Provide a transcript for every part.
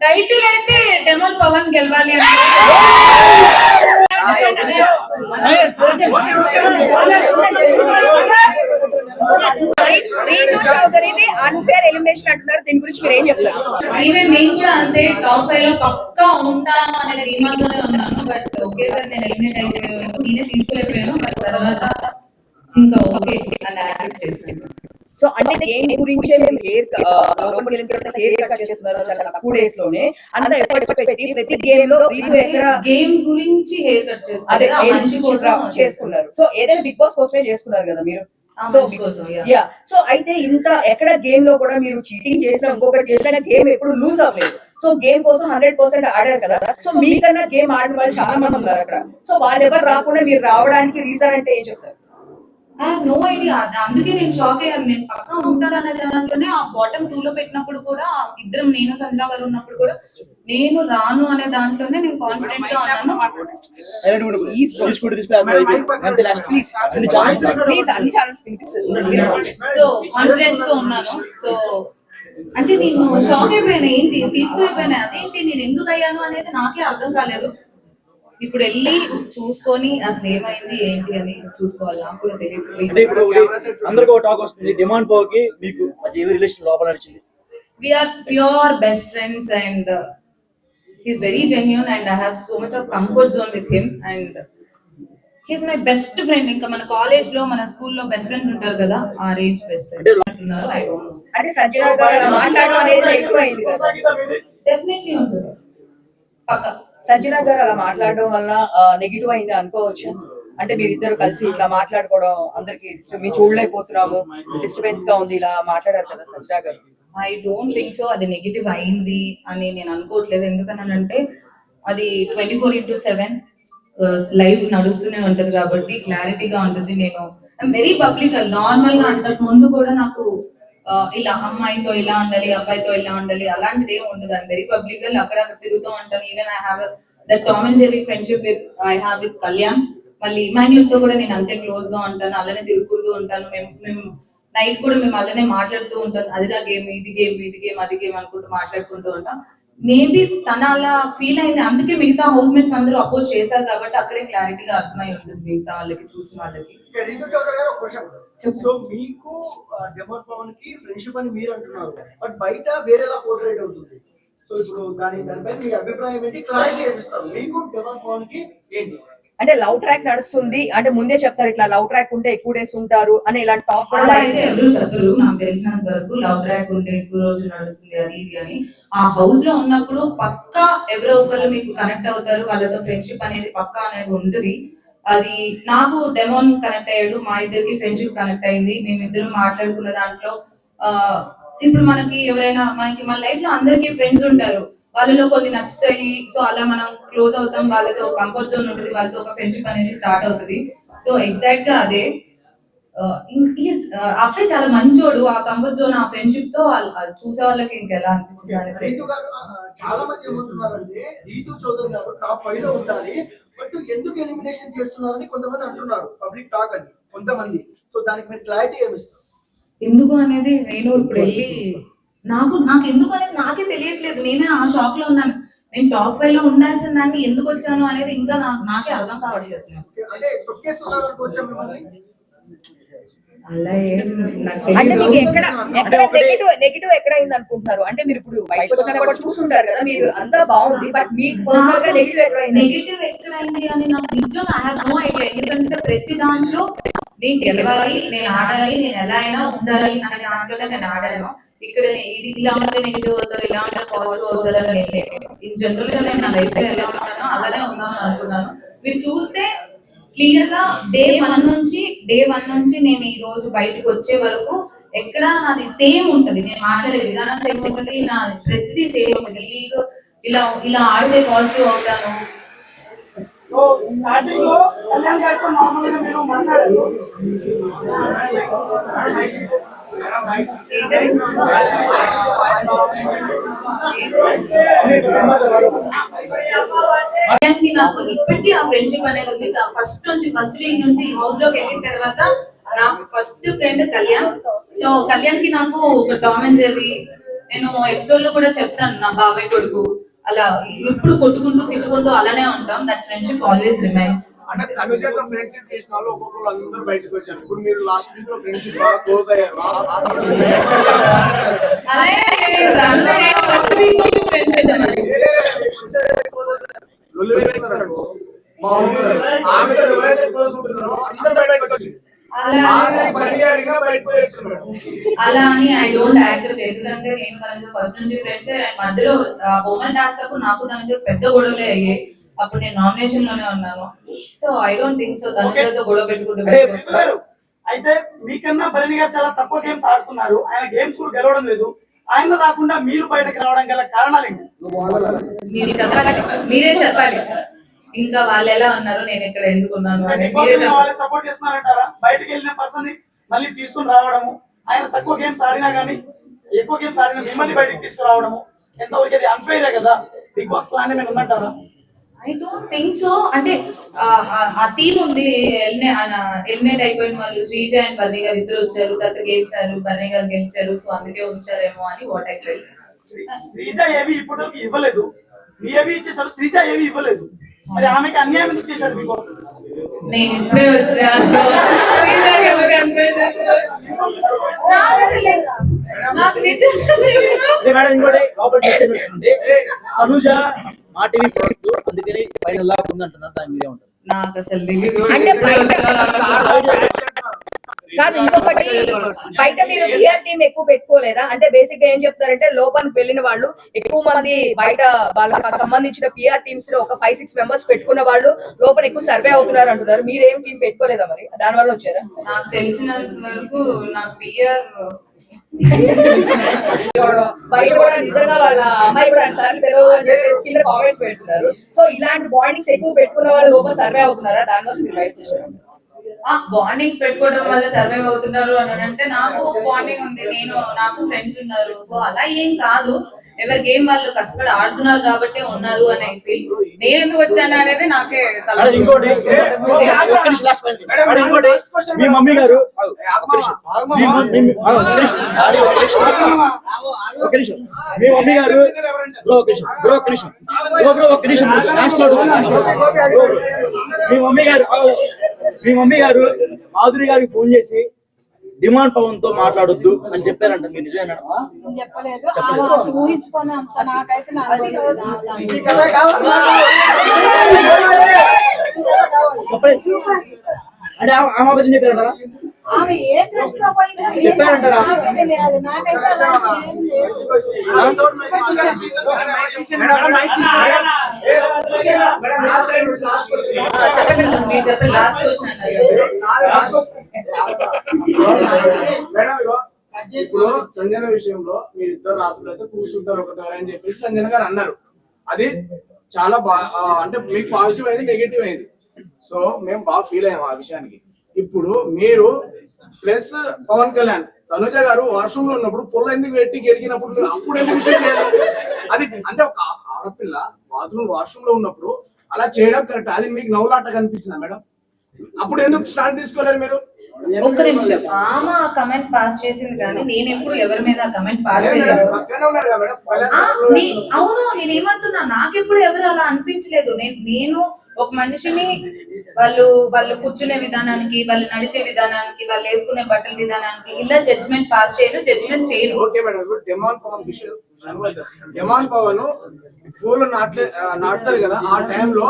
Title అయితే demon Pawan గెలవాలి అని చౌదరిది అన్ఫేర్ ఎలిమినేషన్ అంటున్నారు. దీని గురించి మీరు ఏం చెప్తారు? ఈవెన్ నేను కూడా అంతే టాప్ 5 లో పక్కా ఉంటాను అనే ధీమాతోనే ఉన్నాను. బట్ ఒకేసారి నేను ఎలిమినేట్ అయిపోయాను, నేనే తీసుకోలేకపోయాను. బట్ తర్వాత ఇంకా ఓకే అని యాక్సెప్ట్ చేసాను. సో అంటే గేమ్ గురించే మేము హెయిర్ లోపలికి వెళ్ళిన తర్వాత హెయిర్ కట్ చేస్తున్నారు చాలా తక్కువ డేస్ లోనే అంత ఎఫర్ట్స్ పెట్టి ప్రతి గేమ్ లో గేమ్ గురించి హెయిర్ కట్ చేసుకున్నారు. సో ఏదైనా బిగ్ బాస్ కోసమే చేసుకున్నారు కదా మీరు. సో అయితే ఇంత ఎక్కడ గేమ్ లో కూడా మీరు చీటింగ్ చేసిన ఇంకొకటి చేసిన గేమ్ ఎప్పుడు లూజ్ అవ్వలేదు. సో గేమ్ కోసం 100% ఆడారు కదా. సో మీకన్నా గేమ్ ఆడిన వాళ్ళు చాలా మంది ఉన్నారు అక్కడ. సో వాళ్ళు ఎవరు రాకుండా మీరు రావడానికి రీజన్ అంటే ఏం చెప్తారు? I have no idea. అందుకే నేను షాక్ అయ్యాను. నేను పక్కా ఉంటాను అనే దాంట్లోనే ఆ బాటమ్ 2 లో పెట్టినప్పుడు కూడా ఇద్దరం నేను సంజన గారు ఉన్నప్పుడు కూడా నేను రాను అనే దాంట్లోనే నేను కాన్ఫిడెంట్ గా ఉన్నాను. సో కాన్ఫిడెన్స్ తో ఉన్నాను. సో అంటే నేను షాక్ అయిపోయాను. ఏంటి తీసుకోలేకపోయాను. అదేంటి నేను ఎందుకు అయ్యాను అనేది నాకే అర్థం కాలేదు. ఇప్పుడు వెళ్ళి చూసుకొని అసలు ఏమైంది ఏంటి అని చూసుకోవాలి. నాకు కూడా తెలియదు. We are pure best friends and he's very genuine and I have so much of comfort zone with him and he's my best friend. ఇంకా మన కాలేజ్ లో మన స్కూల్లో బెస్ట్ ఫ్రెండ్స్ ఉంటారు కదా, ఆ రేంజ్ బెస్ట్ ఫ్రెండ్స్ అంటున్నారు. I don't know. అంటే సంజన గారు మాట్లాడడం అనేది ఎక్కువైంది కదా. డెఫినెట్లీ ఉంటుంది పక్కా. సంజన గారు అలా మాట్లాడడం వల్ల నెగిటివ్ అయింది అనుకోవచ్చు. అంటే మీరిద్దరు కలిసి ఇట్లా మాట్లాడుకోవడం అందరికి మేము చూడలేకపోతున్నాము, డిస్టర్బెన్స్ గా ఉంది ఇలా మాట్లాడారు కదా సంజన గారు. ఐ డోంట్ థింక్ సో అది నెగిటివ్ అయింది అని నేను అనుకోవట్లేదు. ఎందుకనంటే అది 24/7 లైవ్ నడుస్తూనే ఉంటది కాబట్టి క్లారిటీగా ఉంటుంది. నేను వెరీ పబ్లిక్. నార్మల్ గా అంతకు ముందు కూడా నాకు ఇలా అమ్మాయితో ఇలా ఉండాలి, అబ్బాయితో ఇలా ఉండాలి అలాంటిది ఏమి ఉండదు. అని వెరీ పబ్లిక్ గా అక్కడ తిరుగుతూ ఉంటాను. Even I have that Tom and Jerry friendship with Kalyan. మళ్ళీ ఇమాన్యుల్ తో కూడా నేను అంతే క్లోజ్ గా ఉంటాను, అలానే తిరుగుతూ ఉంటాను. మేము నైట్ కూడా మేము అలానే మాట్లాడుతూ ఉంటాం. అది నా గేమ్, ఇది గేమ్, ఇది గేమ్, అది గేమ్ అనుకుంటూ మాట్లాడుకుంటూ ఉంటాం. మేబీ తన అలా ఫీల్ అయింది, అందుకే మిగతా హౌస్ మేట్స్ అందరూ అపోజ్ చేశారు కాబట్టి అక్కడే క్లారిటీగా అర్థమై ఉంటుంది మిగతా వాళ్ళకి, చూసిన వాళ్ళకి. సో మీకు డెమోన్ పవన్ కి ఫ్రెండ్షిప్ అని మీరు అంటున్నారు, బట్ బయట వేరేలా పోర్ట్రేట్ అవుతుంది. సో ఇప్పుడు దానిపై మీ అభిప్రాయం ఏంటి? క్లారిటీ ఏమిస్తారు మీకు డెమోన్ పవన్ కి ఏంటి? అంటే లవ్ ట్రాక్ నడుస్తుంది అంటే ముందే చెప్తారు ఇట్లా లవ్ ట్రాక్ ఉంటే ఎక్కువ డేస్ ఉంటారు అని ఇలాంటి టాక్ అలా అయితే ఎవరు చెప్పరు. నాకు తెలిసినంత వరకు లవ్ ట్రాక్ ఉంటే ఎక్కువ రోజులు నడుస్తుంది అది ఇది అని. ఆ హౌస్ లో ఉన్నప్పుడు పక్కా ఎవరో ఒకరు మీకు కనెక్ట్ అవుతారు, వాళ్ళతో ఫ్రెండ్షిప్ అనేది పక్కా అనేది ఉంటుంది. అది నాకు డెమోన్ కనెక్ట్ అయ్యాడు, మా ఇద్దరికి ఫ్రెండ్షిప్ కనెక్ట్ అయింది. మేమిద్దరం మాట్లాడుకున్న దాంట్లో ఇప్పుడు మనకి ఎవరైనా మన లైఫ్ లో అందరికీ ఫ్రెండ్స్ ఉంటారు, వాళ్ళలో కొన్ని నచ్చుతాయి. సో అలా మనం క్లోజ్ అవుతాం, వాళ్ళతో కంఫర్ట్ జోన్ ఉంటుంది, వాళ్ళతో ఒక ఫ్రెండ్షిప్ అనేది స్టార్ట్ అవుతుంది. సో ఎగ్జాక్ట్ గా అదే. అబ్బాయి చాలా మంచోడు. ఆ కంఫర్ట్ జోన్, ఆ ఫ్రెండ్షిప్ తో చూసే వాళ్ళకి ఇంకెలా అనిపించింది. చాలా మంది ఏమంటున్నారంటే రీతు చౌదరి గారు టాప్ 5 లో ఉండాలి, బట్ ఎందుకు ఎలిమినేషన్ చేస్తున్నారని కొంతమంది అంటున్నారు. పబ్లిక్ టాక్ అది కొంతమంది. సో దానికి మీరు క్లారిటీ ఏమిస్తారు? ఎందుకు అనేది నేను ఇప్పుడు వెళ్ళి నాకు ఎందుకు అనేది నాకే తెలియట్లేదు. నేనే ఆ షాక్ లో ఉన్నాను. నేను టాప్ 5 లో ఉండాల్సిన దాన్ని ఎందుకు వచ్చాను అనేది ఇంకా నాకే అర్థం కావట్లేదు. అంటే మీకు ఎక్కడ నెగిటివ్ ఎక్కడ అయింది అనుకుంటున్నారు? అంటే మీరు ఇప్పుడు బయటకు వచ్చినా చూస్తుంటారు కదా, మీరు అంతా బాగుంది, బట్ మీకు పర్సనల్ గా నెగిటివ్ ఎక్కడ అయింది అని నాకు నిజంగా ఐ హావ్ నో ఐడియా. ఎందుకంటే ప్రతి దాంట్లో నేను గెలవాలి, నేను ఆడాలి, నేను ఎలా అయినా ఉండాలి అనే దాంట్లోనే నేను ఆడాను. ఇక్కడ ఇది ఇలా ఉంటే నెగిటివ్ అవుతారు, ఇలా ఉంటే పాజిటివ్ అవుతారు అని ఇన్ జనరల్ గా నేను నా లైఫ్ లో ఎలా ఉన్నానో అలానే ఉందామని అనుకున్నాను. మీరు చూస్తే క్లియర్ గా డే వన్ నుంచి నేను ఈ రోజు బయటకు వచ్చే వరకు ఎక్కడ నాది సేమ్ ఉంటది. నేను మాట్లాడే విధానం సేమ్ ఉంటుంది, నా ప్రతిదీ సేమ్ ఉంటుంది. ఇలా ఆడితే పాజిటివ్ అవుతాను. సో స్టార్టింగ్ లో కళ్యాణ్ గారితో మామూలుగా మీరు మాట్లాడారు. నాకు ఇప్పటికీ ఆ ఫ్రెండ్షిప్ అనేది ఉంది. ఫస్ట్ వీక్ నుంచి హౌస్ లోకి వెళ్ళిన తర్వాత నా first friend Kalyan. So Kalyan కి నాకు ఒక టామ్ అండ్ జెర్రీ, నేను ఎపిసోడ్ లో కూడా చెప్తాను నా బాబాయ్ కొడుకు, అలా ఎప్పుడు కొట్టుకుంటూ తిట్టుకుంటూ అలానే ఉంటాం. That friendship always remains. అంటే తనుజతో ఫ్రెండ్షిప్ చేసిన వాళ్ళు ఒక్కొక్కరు అందరూ బయటకు వచ్చారు. ఇప్పుడు మీరు లాస్ట్ వీక్ లో ఫ్రెండ్షిప్ బాగా క్లోజ్ అయ్యారు. ఫస్ట్ వీక్ నుంచి ఫ్రెండ్స్ లొల్లి పెట్టుకున్నారు. మా ఊరు ఆమెతో ఎవరైతే క్లోజ్ ఉంటున్నారో అందరూ బయటకు వచ్చి ఆఖరి పరిగారిగా బయటకు వచ్చారు మేడం. అలా అని ఐ డోంట్ యాక్సెప్ట్. ఎందుకంటే నేను తనతో ఫస్ట్ నుంచి ఫ్రెండ్స్. మధ్యలో హోమల్ టాస్క్ అప్పుడు నాకు తనతో పెద్ద గొడవలే అయ్యాయి. అప్పుడు నేను నామినేషన్ లోనే ఉన్నాను. So I don't think so తనతో గొడవ పెట్టుకుంటూ. అయితే మీకన్నా భరణి గారు చాలా తక్కువ గేమ్స్ ఆడుతున్నారు. ఆయన గేమ్స్ కూడా గెలవడం లేదు. ఆయన రాకుండా మీరు బయటకు రావడం గల కారణాలు ఏంటి? మీరు చెప్పాలి, మీరే చెప్పాలి. ఇంకా వాళ్ళు ఎలా ఉన్నారు, నేను ఇక్కడ ఎందుకు ఉన్నాను అని మీరే చెప్పాలి. వాళ్ళే సపోర్ట్ చేస్తున్నారంటారా? బయటకు వెళ్ళిన పర్సన్ ని మళ్ళీ తీసుకుని రావడము, ఆయన తక్కువ గేమ్స్ ఆడినా గానీ ఎక్కువ గేమ్స్ ఆడినా మిమ్మల్ని బయటకు తీసుకురావడము ఎంతవరకు అది అన్ఫెయిరే కదా? బిగ్ బాస్ ప్లాన్ ఏమైనా ఉందంటారా? I don't think so. అంటే ఆ టీం ఉంది, ఎలిమినేట్ అయిపోయిన వాళ్ళు శ్రీజ అండ్ బర్నీ గారు ఇద్దరు వచ్చారు. తర్వాత గెలిచారు, బర్నీ గారు గెలిచారు. సో అందుకే ఉంచారేమో అని వాట్ ఐ ఫీల్. శ్రీజ ఏవి ఇప్పుడు ఇవ్వలేదు, మీ ఏవి ఇచ్చేసారు, శ్రీజ ఏవి ఇవ్వలేదు. మరి ఆమెకి అన్యాయం ఎందుకు చేశారు బిగ్ బాస్? నేను ఇప్పుడే వచ్చాను. శ్రీజకి ఎవరు అన్యాయం చేశారు? నాకు నిజంగా తెలియదు. మేడం ఇంకోటి తనుజ మా టీవీ ప్రోడక్ట్ అందుకని ఫైనల్ లా ఉందంటున్నారు. దాని మీరే ఉంటారు. నాకు అసలు తెలీదు. అంటే కాదు, ఇంకొకటి బయట మీరు బిఆర్ టీం ఎక్కువ పెట్టుకోలేదా? అంటే బేసిక్ గా ఏం చెప్తారంటే లోపలికి వెళ్ళిన వాళ్ళు ఎక్కువ మంది బయట వాళ్ళకి సంబంధించిన పిఆర్ టీమ్స్ లో ఒక 5-6 మెంబర్స్ పెట్టుకున్న వాళ్ళు లోపల ఎక్కువ సర్వే అవుతున్నారు అంటున్నారు. మీరేం టీం పెట్టుకోలేదా? మరి దాని వల్ల వచ్చారా? నాకు తెలిసినంత వరకు నాకు బిఆర్ బయట కూడా నిజంగా వాళ్ళ అమ్మాయి కూడా సార్లు తెలియదు అని చెప్పేసి కింద కామెంట్స్ పెడుతున్నారు. సో ఇలాంటి బాండింగ్స్ ఎక్కువ పెట్టుకున్న వాళ్ళు లోపల సర్వే అవుతున్నారా? దాని వల్ల మీరు బయట చేశారు. బాండింగ్ పెట్టుకోవడం వల్ల సర్వైవ్ అవుతున్నారు అని అంటే నాకు బాండింగ్ ఉంది, నాకు ఫ్రెండ్స్ ఉన్నారు. సో అలా ఏం కాదు. ఎవరి గేమ్ వాళ్ళు కష్టపడి ఆడుతున్నారు కాబట్టి ఉన్నారు అని ఫీల్. నేను ఎందుకు వచ్చాను అనేది నాకే ఇంకోటి మీ మమ్మీ గారు మీ మమ్మీ గారు మీ మమ్మీ గారు మాధురి గారికి ఫోన్ చేసి డిమాండ్ పవన్ తో మాట్లాడొద్దు అని చెప్పారంట. మీరు నిజమే మేడం? చెప్పలేదు. ఊహించుకొని అంత నాకైతే అంటే ఆమె అబద్ధం చెప్పారంటారా? ఆమె ఏ కృష్ణ పోయిందో చెప్పారంటారా? తెలియదు నాకైతే అలాంటి ఏం లేదు. మీరు చెప్పిన లాస్ట్ క్వశ్చన్ అన్నారు. మేడం ఇగో ఇప్పుడు సంజన విషయంలో మీరు ఇద్దరు రాత్రులు అయితే కూర్చుంటారు ఒక దగ్గర అని చెప్పేసి సంజన గారు అన్నారు. అది చాలా అంటే మీకు పాజిటివ్ అయింది, నెగిటివ్ అయింది. సో మేము బాగా ఫీల్ అయ్యాము ఆ విషయానికి. ఇప్పుడు మీరు ప్లస్ పవన్ కళ్యాణ్ తనుజ గారు వాష్రూమ్ లో ఉన్నప్పుడు పొల్ల ఎందుకు పెట్టి గెలిగినప్పుడు అప్పుడు ఎందుకు విషయం చేయాలి? అది అంటే ఒక ఆడపిల్ల వాష్రూమ్ లో ఉన్నప్పుడు అలా చేయడం కరెక్ట్. అది మీకు నవ్వులాట కనిపించిందా మేడం? అప్పుడు ఎందుకు స్టాండ్ తీసుకోలేరు మీరు? ఒక్క నిమిషం. ఆమె కమెంట్ పాస్ చేసింది కానీ నేను ఎప్పుడు ఎవరి మీద కమెంట్ పాస్ చేయలేదు. అవును, నేనేమంటున్నా, నాకెప్పుడు ఎవరు అలా అనిపించలేదు. నేను ఒక మనిషిని వాళ్ళు కూర్చునే విధానానికి, వాళ్ళు నడిచే విధానానికి, వాళ్ళు వేసుకునే బట్టల విధానానికి ఇలా జడ్జ్మెంట్ పాస్ జడ్జ్మెంట్ చేయను. Okay madam. ఇప్పుడు డిమాండ్ పవన్ విషయం, డిమాండ్ పవన్ పూలు నాటుతారు కదా, ఆ టైంలో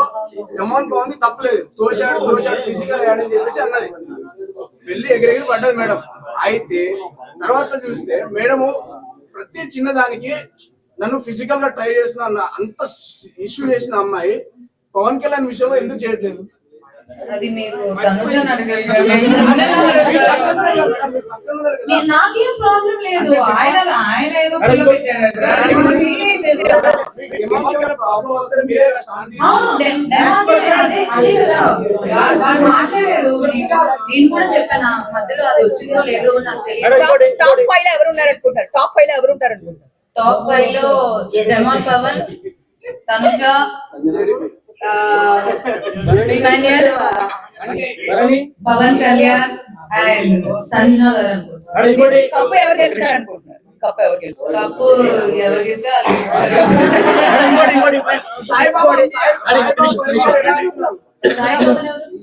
డిమాండ్ పవన్ కి తప్పలేదు. దోషాడు ఫిజికల్ యాడ్ అని చెప్పేసి అన్నది. వెళ్ళి ఎగిరెగిరి పడ్డది మేడం. అయితే తర్వాత చూస్తే మేడము ప్రతి చిన్నదానికి నన్ను ఫిజికల్ గా ట్రై చేసిన అంత ఇష్యూ చేసిన అమ్మాయి పవన్ కళ్యాణ్ విషయంలో ఎందుకు చేయట్లేదు? అది మీరు తనుజని అడగాలి. నాకేం ప్రాబ్లం లేదు. ఆయన ఏదో మాట్లాడారు. నేను కూడా చెప్పాను మధ్యలో అది వచ్చిందో లేదో నాకు తెలియదు. టాప్ 5 లో ఎవరు ఉన్నారనుకుంటారు? టాప్ 5 లో రెమోన్ పవన్, తనుజ, ఇమాన్యుయల్, భరణి పవన్ కళ్యాణ్ అండ్ సంజన గారు అనుకుంటున్నాను. మేడం ఇంకోటి కప్పు ఎవరు గెలుస్తారు అనుకుంటున్నారు? కప్పు ఎవరు గెలుస్తారు? కప్పు ఎవరు చేస్తే వాళ్ళు ఇస్తారు. మేడం ఇంకోటి సాయిబాబా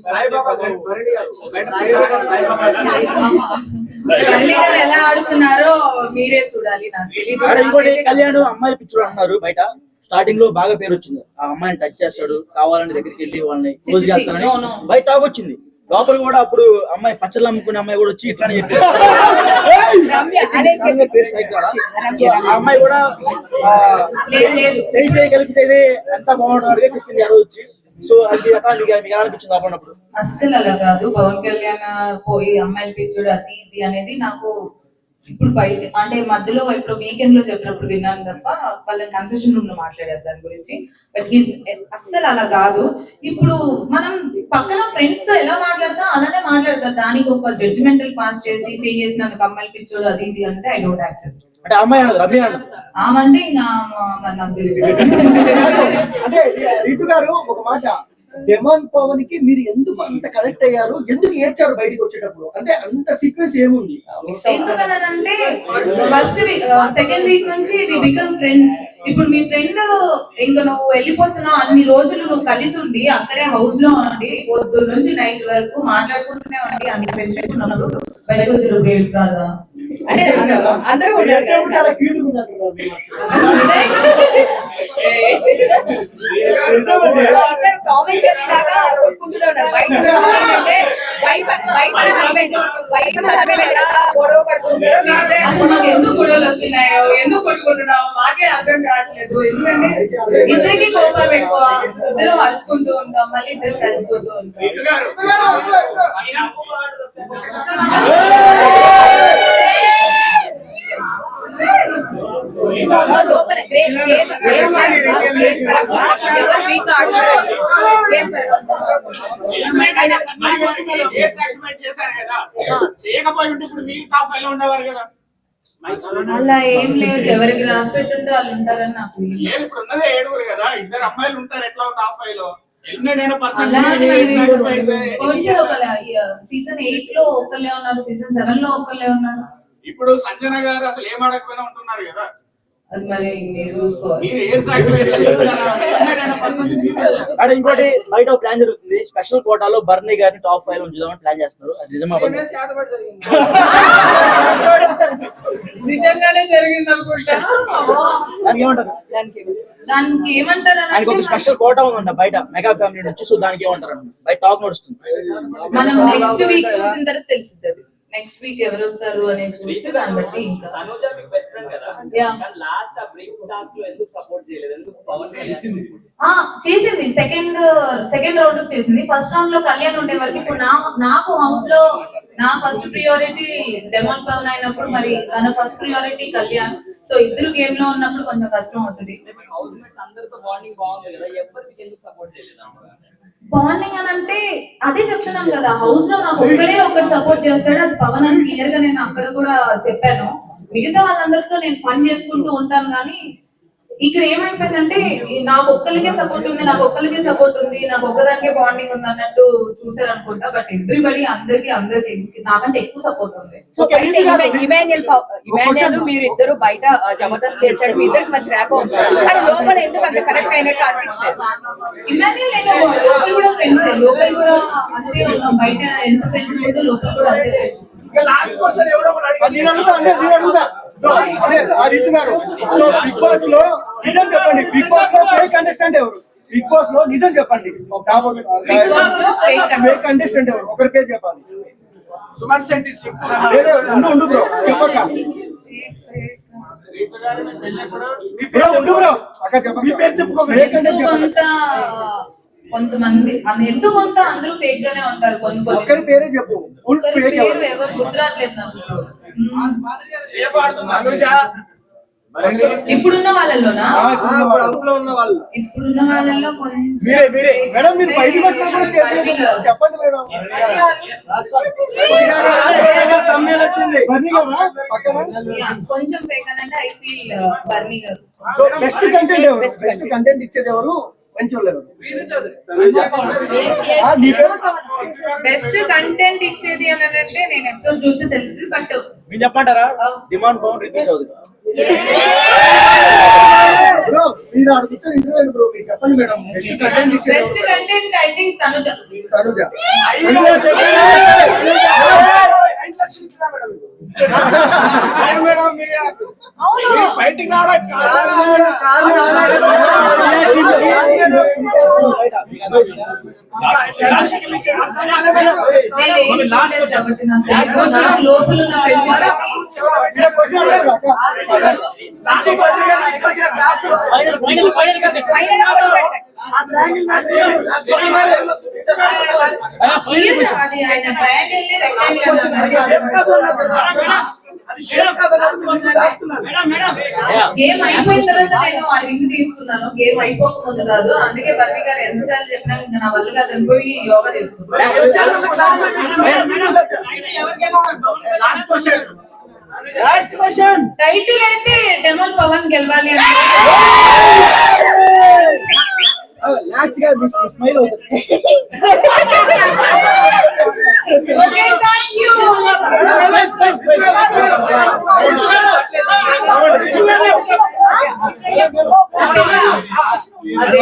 సాయిబాబా గారు భరణి గారు బయట పేరు సాయిబాబా గారు. కళ్యాణ్ గారు ఎలా ఆడుతున్నారో మీరే చూడాలి, నాకు మేడం ఇంకోటి తెలియదు. కళ్యాణ్ అమ్మాయి పిచ్చుడు అంటున్నారు బయట. స్టార్టింగ్ లో బాగా పేరు వచ్చింది, ఆ అమ్మాయిని టచ్ చేస్తాడు, కావాలని దగ్గరికి వెళ్ళి వాళ్ళని క్లోజ్ చి, చి, చేస్తానని no, no. బయట టాక్ వచ్చింది. లోపల కూడా అప్పుడు అమ్మాయి పచ్చళ్ళు అమ్ముకునే అమ్మాయి కూడా వచ్చి ఇట్లానే చెప్పి రమ్య అలాగే పేరు సైకిల్ రమ్య ఆ అమ్మాయి కూడా లేదు, లేదు. చేయగలిగితేనే ఎంత బాగుంటుంది చెప్పింది ఆ రోజు వచ్చి. సో అది అట్లా మీకు ఎలా అనిపించింది అప్పుడు? అస్సలు అలా కాదు. పవన్ కళ్యాణ్ పోయి అమ్మాయిలు పిచ్చుడు అది ఇది అనేది నాకు ఇప్పుడు బయట అంటే మధ్యలో ఇప్పుడు వీకెండ్ లో చెప్పినప్పుడు విన్నాను తప్ప వాళ్ళని కన్ఫ్యూజన్ రూమ్ లో మాట్లాడారు దాని గురించి. బట్ హీస్ అస్సలు అలా కాదు. ఇప్పుడు మనం పక్కన ఫ్రెండ్స్ తో ఎలా మాట్లాడతాం అలానే మాట్లాడతాం. దానికి ఒక జడ్జిమెంటల్ పాస్ చేసి చేసినందుకు అమ్మాయిలు పిచ్చోడు అది ఇది అంటే ఐ డోంట్ యాక్సెప్ట్. అంటే అమ్మాయి అన్నది రమ్య అన్నది. ఆమంటే ఇంకా మరి నాకు తెలియదు. అంటే రీతు గారు ఒక మాట, డెమాన్ పవన్ కి మీరు ఎందుకు అంత కనెక్ట్ అయ్యారు, ఎందుకు ఏడ్చారు బయటికి వచ్చేటప్పుడు? అంటే అంత సీక్వెన్స్ ఏముంది? ఎందుకనంటే ఫస్ట్ సెకండ్ వీక్ నుంచి వి బికమ్ ఫ్రెండ్స్. ఇప్పుడు మీ ఫ్రెండ్ ఇంకా నువ్వు వెళ్ళిపోతున్నావు, అన్ని రోజులు నువ్వు కలిసి ఉండి అక్కడే హౌస్ లో ఉండి పొద్దు నుంచి నైట్ వరకు మాట్లాడుకుంటూనే ఉండి అన్ని ఫ్రెండ్స్ ఉన్నప్పుడు బయటకు వచ్చి బ్రేక్ రాదా అంటే అందరూ ఉన్నారు కదా. ఏడ్చేప్పుడు చాలా క్యూట్ గా ఉందంటున్నారు మీరు అసలు. సో అందరూ కామెంట్ చేసేలాగా కొట్టుకుంటూనే ఉన్నారు. బయట అంటే బయట ఎలా గొడవ పడుతుంటారో మీరే అసలు మాకు ఎందుకు గొడవలు వస్తున్నాయో, ఎందుకు కొట్టుకుంటున్నావు మాకే అర్థం కావట్లేదు. ఎందుకంటే ఇద్దరికి కోపం ఎక్కువ, ఇద్దరు అరుచుకుంటూ ఉంటాం, మళ్ళీ ఇద్దరు కలిసిపోతూ ఉంటాం. లోపల ఎవరు వీక్ ఆడుతున్నారు చేయకపోయి ఉంటే ఇప్పుడు మీరు టాప్ ఫైవ్ లో ఉండేవారు కదా. అలా ఏం లేదు, ఎవరికి రాసి పెట్టుంటే వాళ్ళు ఉంటారని నా ఫీలింగ్. లేదు ఇప్పుడు ఉన్నదే 7 కదా, 2 అమ్మాయిలు ఉంటారు ఎట్లా టాప్ ఫైవ్ లో. ఎన్నడైనా అలా అని పర్సెంట్ కొంచెం ఒక సీజన్ 8 లో ఒకళ్ళే ఉన్నారు, సీజన్ 7 లో ఒకళ్ళే ఉన్నారు. ఇప్పుడు సంజన గారు అసలు ఏం ఆడకపోయినా ఉంటున్నారు కదా. అది మరి మీరు చూసుకోవాలి. మీరు ఏ అంటే ఇంకోటి బయట ఒక ప్లాన్ జరుగుతుంది, స్పెషల్ కోటాలో బర్నీ గారిని టాప్ 5 లో ఉంచుదామని ప్లాన్ చేస్తున్నారు. అది నిజమా? నిజంగానే జరిగింది అనుకుంటా. దానికి ఏమంటారు? దానికి ఏమంటారు అని ఆయనకు ఒక అంటే స్పెషల్ కోటా ఉందంట బయట మెగా ఫ్యామిలీ నుంచి. సో దానికి ఏమంటారు బయట టాక్ నడుస్తుంది. మనం నెక్స్ట్ వీక్ చూసిన తర్వాత తెలిసింది. నెక్స్ట్ వీక్ ఎవరు వస్తారు అనేది చూస్తే దాన్ని బట్టి ఇంకా తనుజ మీకు బెస్ట్ ఫ్రెండ్ కదా. Yeah. కానీ లాస్ట్ ఆ బ్రేక్ టాస్క్ లో ఎందుకు సపోర్ట్ చేయలేదు? ఎందుకు పవన్ చేసింది? చేసింది సెకండ్ రౌండ్ చేసింది. ఫస్ట్ రౌండ్ లో కళ్యాణ్ ఉండే వరకు ఇప్పుడు నాకు హౌస్ లో నా ఫస్ట్ ప్రియారిటీ డెమాన్ పవన్ అయినప్పుడు మరి తన ఫస్ట్ ప్రియారిటీ కళ్యాణ్. సో ఇద్దరు గేమ్ లో ఉన్నప్పుడు కొంచెం కష్టం అవుతుంది. హౌస్ మేట్స్ అందరితో బాండింగ్ బాగుంది కదా, ఎవరు మీకు ఎందుకు సపోర్ట్ చేయలేదు? బాండింగ్ అని అంటే అదే చెప్తున్నాం కదా, హౌస్ లో నాకు ఒక్కడే ఒకటి సపోర్ట్ చేస్తాడు, అది పవన్ అని క్లియర్ గా నేను అక్కడ కూడా చెప్పాను. మిగతా వాళ్ళందరితో నేను ఫన్ చేసుకుంటూ ఉంటాను. కానీ ఇక్కడ ఏమైపోయిందంటే నాకు ఒక్కరికే సపోర్ట్ ఉంది, నాకు ఒక్కదానికే బాండింగ్ ఉంది అన్నట్టు చూసారు అనుకుంటా. బట్ ఎవ్రీబడి అందరికి నాకంటే ఎక్కువ సపోర్ట్ ఉంది. సో ఇమాన్యుయల్ మీరు ఇద్దరు బయట జబర్దస్త్ చేశాడు, మీ ఇద్దరికి మంచి ర్యాప్ అవుతుంది. కానీ లోపల ఎందుకు అంత కనెక్ట్ అయినట్టు అనిపించలేదు? ఇమాన్యుయల్ నేను లోకల్ కూడా ఫ్రెండ్స్, లోకల్ కూడా అంతే ఉన్నాం. బయట ఎంత ఫ్రెండ్స్ లేదు, లోకల్ కూడా అంతే ఫ్రెండ్స్. లాస్ట్ క్వశ్చన్ ఎవరో ఒకటి అడిగారు. నేను అడుగుతా. అదే ఆ రీతు గారు, సో బిగ్ బాస్ లో నిజం చెప్పండి, బిగ్ బాస్ లో ఫేక్ కంటెస్టెంట్ ఎవరు? బిగ్ బాస్ లో నిజం చెప్పండి, బిగ్ బాస్ లో ఫేక్ కంటెస్టెంట్ ఎవరు? ఒకరి పేరు చెప్పాలి. సుమన్ శెట్టి ఉండు బ్రో, చెప్పక రీతు గారు మీ పెళ్ళి కూడా బ్రో, ఉండు బ్రో, అక్క చెప్ప, మీ పేరు చెప్పుకో. ఫేక్ కంటెస్టెంట్ కొంతమంది ఎంతో కొంత అందరూ ఫేక్ గానే ఉంటారు. ఒకరి పేరే చెప్పు. ఫుల్ ఫేక్ పేరు ఎవరు? ఎవరు గుర్తురాట్లేదు నాకు. సేఫ్ ఆడుతున్నా తనుజ. ఇప్పుడున్న వాళ్ళలోనా? ఉన్న వాళ్ళు ఇప్పుడున్న వాళ్ళలో కొంచెం మీరే మేడం, మీరు బయటకు వచ్చినా కూడా చేయలేదు. చెప్పండి మేడం. బర్నీ గారా పక్కన? కొంచెం ఫేక్ అంటే ఐ ఫీల్ బర్నీ గారు. సో బెస్ట్ కంటెంట్ ఎవరు? బెస్ట్ కంటెంట్ ఇచ్చేది ఎవరు? మంచి వాళ్ళు ఎవరు? బెస్ట్ కంటెంట్ ఇచ్చేది అని అంటే నేను ఎపిసోడ్ చూస్తే తెలుస్తుంది. బట్ మీరు చెప్పంటారా? డిమాండ్ పవన్ రితీష్ చౌదరి. బ్రో మీరు అడుగుతున్న ఇంటర్వ్యూ బ్రో మీరు చెప్పండి madam. Best content I think Tanuja. Tanuja 5 లక్షలు ఇచ్చినా మేడం మీకు. మేడం మీరు అవును. బయటికి రావడానికి నేను ఏం చూడలేదు కాబట్టి నాకు తెలియదు. నాకు లోపల ఉన్న అది ఆయన ట్రయాంగిల్ ని రెక్టాంగిల్ గేమ్ అయిపోయిన తర్వాత నేను ఆ రింగ్ తీసుకున్నాను. గేమ్ అయిపోకముందు కాదు. అందుకే బర్వి గారు ఎన్నిసార్లు చెప్పినా ఇంకా నా వల్ల కాదు అని పోయి యోగా చేసుకున్నాను. టైటిల్ అయితే డెమోన్ పవన్ గెలవాలి అంటే లాస్ట్ గా స్మైల్ అవుతుంది. Okay thank you. అదే